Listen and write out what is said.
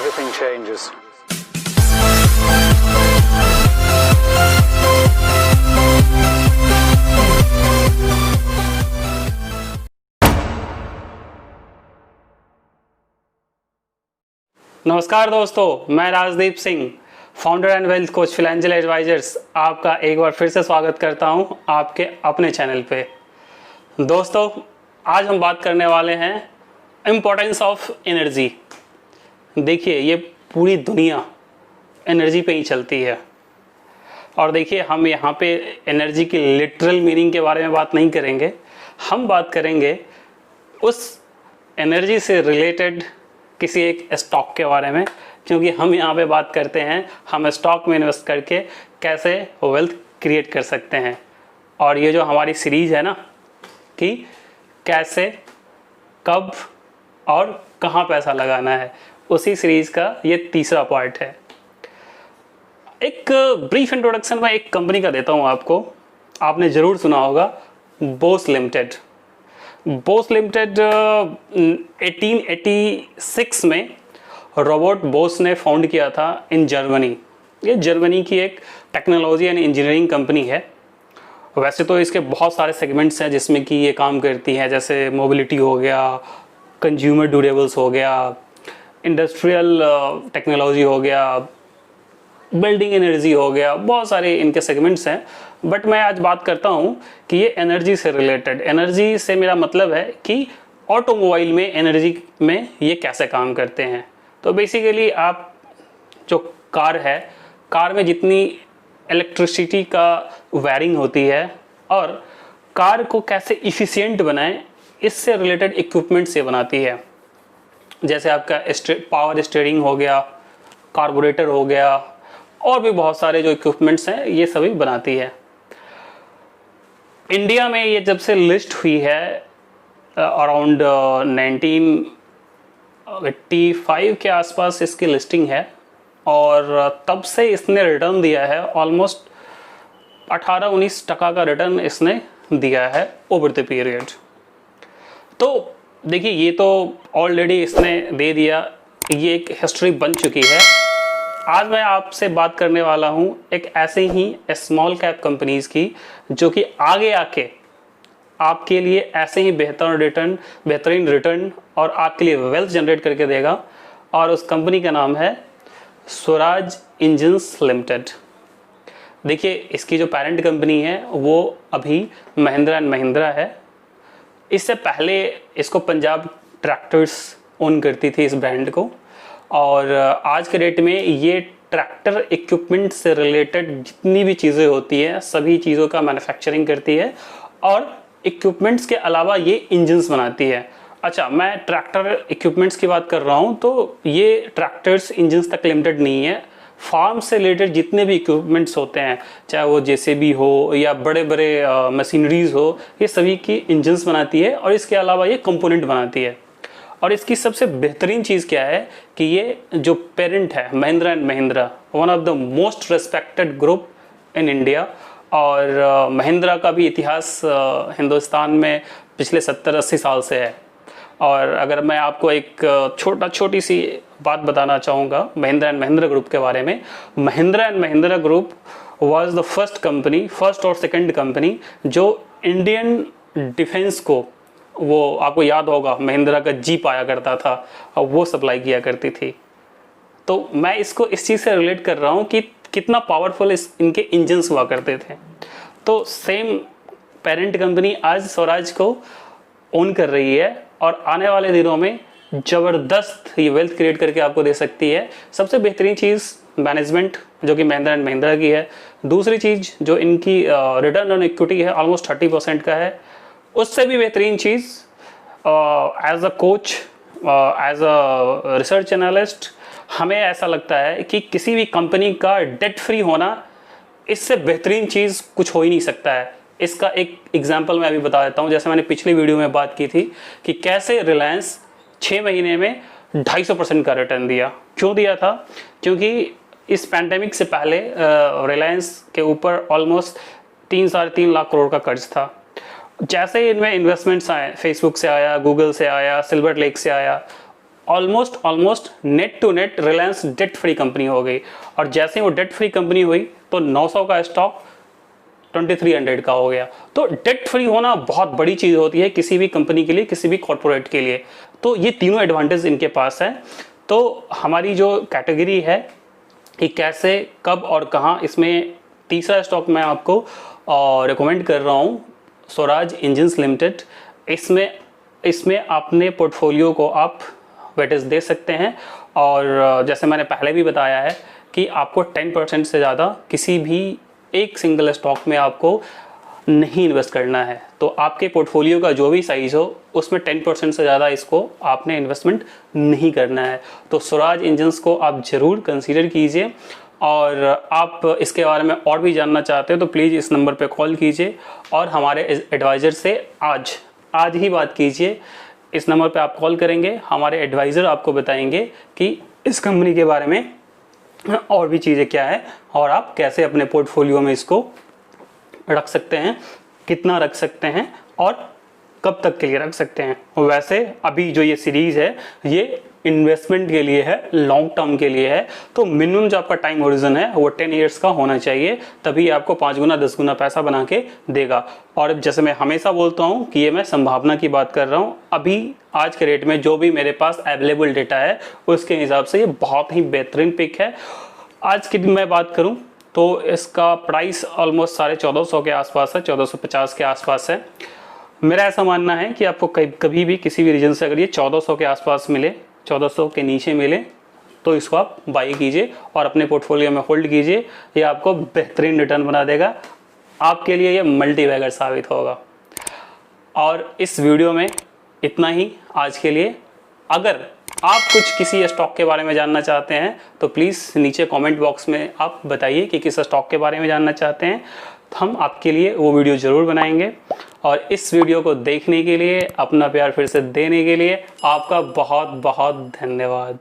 everything changes. नमस्कार दोस्तों, मैं Rajdeep Singh, founder and wealth coach financial advisors, आपका एक बार फिर से स्वागत करता हूं आपके अपने चैनल पे। दोस्तों, आज हम बात करने वाले हैं इम्पोर्टेंस ऑफ एनर्जी। देखिए, ये पूरी दुनिया एनर्जी पे ही चलती है और देखिए, हम यहाँ पे एनर्जी की लिटरल मीनिंग के बारे में बात नहीं करेंगे। हम बात करेंगे उस एनर्जी से रिलेटेड किसी एक स्टॉक के बारे में, क्योंकि हम यहाँ पे बात करते हैं हम स्टॉक में इन्वेस्ट करके कैसे वेल्थ क्रिएट कर सकते हैं। और ये जो हमारी सीरीज़ है ना कि कैसे, कब और कहाँ पैसा लगाना है, उसी सीरीज़ का ये तीसरा पार्ट है। एक ब्रीफ इंट्रोडक्शन में एक कंपनी का देता हूँ आपको। आपने ज़रूर सुना होगा बोस लिमिटेड। बोस लिमिटेड 1886 में रॉबर्ट बोस ने फाउंड किया था इन जर्मनी। ये जर्मनी की एक टेक्नोलॉजी एंड इंजीनियरिंग कंपनी है। वैसे तो इसके बहुत सारे सेगमेंट्स हैं जिसमें कि ये काम करती है, जैसे मोबिलिटी हो गया, कंज्यूमर ड्यूरेबल्स हो गया, इंडस्ट्रियल टेक्नोलॉजी हो गया, बिल्डिंग एनर्जी हो गया, बहुत सारे इनके सेगमेंट्स हैं। बट मैं आज बात करता हूँ कि ये एनर्जी से रिलेटेड। एनर्जी से मेरा मतलब है कि ऑटोमोबाइल में एनर्जी में ये कैसे काम करते हैं। तो बेसिकली आप जो कार है, कार में जितनी इलेक्ट्रिसिटी का वायरिंग होती है और कार को कैसे इफ़िशिएंट बनाएं, इससे रिलेटेड इक्विपमेंट से बनाती है। जैसे आपका पावर स्टीयरिंग हो गया, कार्बोरेटर हो गया, और भी बहुत सारे जो इक्विपमेंट्स हैं ये सभी बनाती है। इंडिया में ये जब से लिस्ट हुई है अराउंड 1985 के आसपास इसकी लिस्टिंग है, और तब से इसने रिटर्न दिया है ऑलमोस्ट 18-19% का रिटर्न इसने दिया है ओवर द पीरियड। तो देखिए, ये तो ऑलरेडी इसने दे दिया, ये एक हिस्ट्री बन चुकी है। आज मैं आपसे बात करने वाला हूं एक ऐसे ही स्मॉल कैप कंपनीज की जो कि आगे आके आपके लिए ऐसे ही बेहतरीन रिटर्न और आपके लिए वेल्थ जनरेट करके देगा। और उस कंपनी का नाम है स्वराज इंजन्स लिमिटेड। देखिए, इसकी जो पेरेंट कंपनी है वो अभी महिंद्रा एंड महिंद्रा है। इससे पहले इसको पंजाब ट्रैक्टर्स ओन करती थी इस ब्रांड को। और आज के डेट में ये ट्रैक्टर इक्विपमेंट से रिलेटेड जितनी भी चीज़ें होती हैं सभी चीज़ों का मैन्युफैक्चरिंग करती है, और इक्विपमेंट्स के अलावा ये इंजन्स बनाती है। अच्छा, मैं ट्रैक्टर इक्विपमेंट्स की बात कर रहा हूँ, तो ये ट्रैक्टर्स इंजन्स तक लिमिटेड नहीं है। फार्म से रिलेटेड जितने भी इक्विपमेंट्स होते हैं, चाहे वो जेसीबी हो या बड़े बड़े मशीनरीज हो, ये सभी की इंजन्स बनाती है और इसके अलावा ये कंपोनेंट बनाती है। और इसकी सबसे बेहतरीन चीज़ क्या है कि ये जो पेरेंट है Mahindra and Mahindra, one of the most respected group in India. और महिंद्रा का भी इतिहास हिंदुस्तान में पिछले 70-80 साल से है। और अगर मैं आपको एक छोटी सी बात बताना चाहूँगा महिंद्रा एंड महिंद्रा ग्रुप के बारे में। Mahindra and Mahindra group was the first और सेकंड कंपनी जो इंडियन डिफेंस को, वो आपको याद होगा महिंद्रा का जीप आया करता था और वो सप्लाई किया करती थी। तो मैं इसको इस चीज़ से रिलेट कर रहा हूँ कि कितना पावरफुल इनके इंजन्स हुआ करते थे। तो सेम पेरेंट कंपनी आज स्वराज को ओन कर रही है और आने वाले दिनों में ज़बरदस्त ये वेल्थ क्रिएट करके आपको दे सकती है। सबसे बेहतरीन चीज़ मैनेजमेंट जो कि महिंद्रा एंड महिंद्रा की है। दूसरी चीज़ जो इनकी रिटर्न ऑन इक्विटी है ऑलमोस्ट 30% का है। उससे भी बेहतरीन चीज़ as a coach, as a research analyst, हमें ऐसा लगता है कि किसी भी कंपनी का डेट फ्री होना, इससे बेहतरीन चीज़ कुछ हो ही नहीं सकता है। इसका एक एग्जांपल मैं अभी बता देता हूँ। जैसे मैंने पिछली वीडियो में बात की थी कि कैसे रिलायंस 6 महीने में 250% का रिटर्न दिया। क्यों दिया था? क्योंकि इस पैंडेमिक से पहले रिलायंस के ऊपर ऑलमोस्ट 3-3.5 लाख करोड़ का कर्ज था। जैसे ही इनमें इन्वेस्टमेंट्स आए, फेसबुक से आया, गूगल से आया, सिल्वर लेक से आया, almost net to net Reliance debt free company हो गई। और जैसे ही वो डेट फ्री कंपनी हुई तो 900 का स्टॉक 2300 का हो गया। तो डेट फ्री होना बहुत बड़ी चीज़ होती है किसी भी कंपनी के लिए, किसी भी कॉर्पोरेट के लिए। तो ये तीनों एडवांटेज इनके पास है। तो हमारी जो कैटेगरी है कि कैसे, कब और कहाँ, इसमें तीसरा स्टॉक मैं आपको रिकमेंड कर रहा हूँ, स्वराज इंजन्स लिमिटेड। इसमें अपने पोर्टफोलियो को आप वेटेज दे सकते हैं। और जैसे मैंने पहले भी बताया है कि आपको 10% से ज़्यादा किसी भी एक सिंगल स्टॉक में आपको नहीं इन्वेस्ट करना है। तो आपके पोर्टफोलियो का जो भी साइज़ हो उसमें 10% से ज़्यादा इसको आपने इन्वेस्टमेंट नहीं करना है। तो स्वराज इंजन्स को आप ज़रूर कंसीडर कीजिए। और आप इसके बारे में और भी जानना चाहते हो तो प्लीज़ इस नंबर पे कॉल कीजिए और हमारे एडवाइज़र से आज ही बात कीजिए। इस नंबर पे आप कॉल करेंगे, हमारे एडवाइज़र आपको बताएंगे कि इस कंपनी के बारे में और भी चीज़ें क्या है और आप कैसे अपने पोर्टफोलियो में इसको रख सकते हैं, कितना रख सकते हैं और कब तक के लिए रख सकते हैं। वैसे अभी जो ये सीरीज़ है ये इन्वेस्टमेंट के लिए है, लॉन्ग टर्म के लिए है। तो मिनिमम जो आपका टाइम होरिजन है वो 10 ईयर्स का होना चाहिए, तभी आपको 5 गुना 10 गुना पैसा बना के देगा। और जैसे मैं हमेशा बोलता हूँ कि ये मैं संभावना की बात कर रहा हूँ। अभी आज के रेट में जो भी मेरे पास अवेलेबल डेटा है उसके हिसाब से ये बहुत ही बेहतरीन पिक है। आज की भी मैं बात करूँ तो इसका प्राइस ऑलमोस्ट 1450 के आसपास है, 1450 के आसपास है। मेरा ऐसा मानना है कि आपको कभी भी किसी भी रीजन से अगर ये 1400 के आसपास मिले, 1400 के नीचे मिले तो इसको आप बाई कीजिए और अपने पोर्टफोलियो में होल्ड कीजिए। ये आपको बेहतरीन रिटर्न बना देगा, आपके लिए ये मल्टीबैगर साबित होगा। और इस वीडियो में इतना ही आज के लिए। अगर आप कुछ किसी स्टॉक के बारे में जानना चाहते हैं तो प्लीज़ नीचे कमेंट बॉक्स में आप बताइए कि किस स्टॉक के बारे में जानना चाहते हैं, तो हम आपके लिए वो वीडियो ज़रूर बनाएंगे। और इस वीडियो को देखने के लिए, अपना प्यार फिर से देने के लिए आपका बहुत बहुत धन्यवाद।